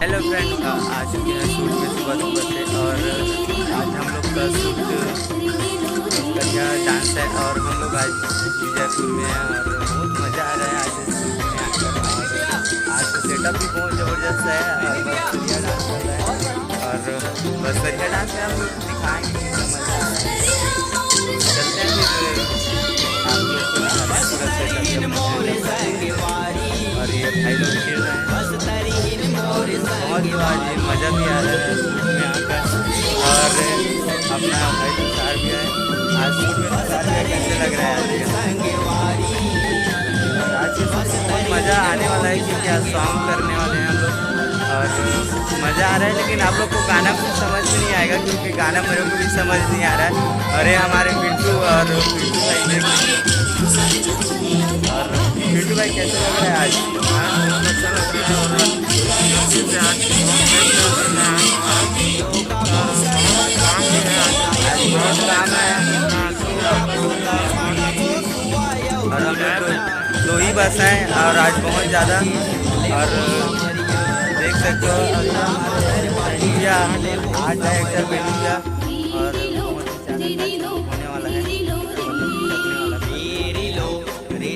Hello friend, आ चुके हैं shoot में सुबह से। और आज हम लोग का शूट करिया डांस है और हम लोग आज जयपुर में हैं और बहुत मज़ा आ रहा है आज शूट में आकर। और आज तो सेटअप भी बहुत ज़बरदस्त है और बस करिया डांस कर रहा है और बस करिया डांस में हम लोग दिखाएंगे कितना मज़ा आ रहा है। चलते हैं फिर आप लोग को दिखाते हैं पूरा सेटअप। और ये भाई लोग खेल रहे हैं बहुत आज मज़ा भी आ रहा है शूट में आकर। और अपना भाई लोग सार भी है आज शूट में सार भी कैसे लग रहा है आज के शूट में बहुत मज़ा आने वाला है क्योंकि आज सॉन्ग करने वाले हैं हम लोग और मज़ा आ रहा है। लेकिन आप लोग को गाना कुछ समझ में नहीं आएगा क्योंकि गाना मेरे को भी समझ नहीं आ रहा है। अरे हमारे पिंटू और पिंटू भाई और पिंटू भाई कैसे लग रहा है आज? अच्छा लग रहा है बहुत काम है और हम लोग दो ही बस हैं और आज बहुत ज़्यादा। और देख सकते हो बेलूजा आज है एक्टर बेलूजा और होने वाला है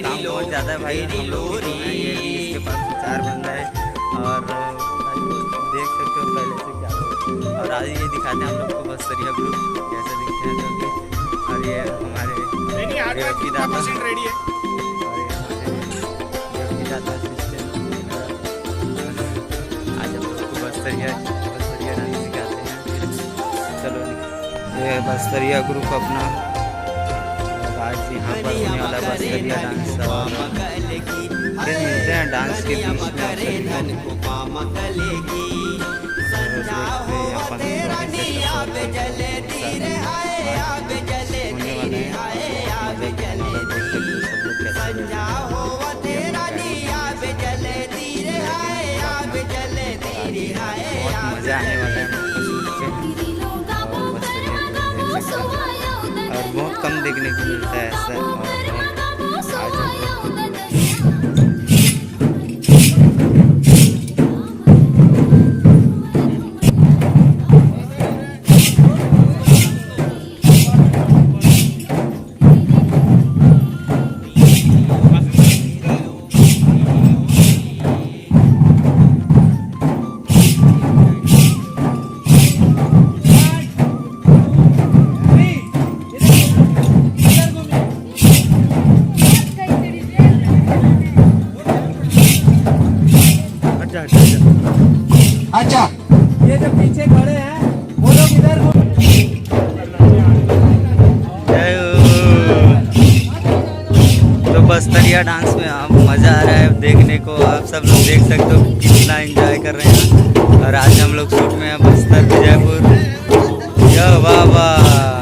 काम बहुत ज़्यादा है भाई। हम लोग ये इसके पास 4 बंदा है और देख सकते हो पहले से क्या। और आज ये दिखाते हैं हम लोग को बस्तरिया ग्रुप कैसे दिखते हैं क्योंकि और ये हमारे रेवती दादा रेडी है और ये हमारे रेवती दादा आज हम लोग को बस्तरिया डांस सिखाते हैं। चलो ये बस्तरिया ग्रुप अपना आज यहाँ पर होने वाला बस्तरिया डांस फिर मिलते हैं डांस के बीच में। बहुत मज़ा आने वाला है और बहुत कम देखने को मिलता है ऐसा। अच्छा ये जो पीछे खड़े हैं वो लोग इधर तो बस्तरिया डांस में आप मज़ा आ रहा है देखने को। आप सब लोग देख सकते हो कितना एंजॉय कर रहे हैं। और आज हम लोग शूट में हैं बस्तर जयपुर। वाह वाह।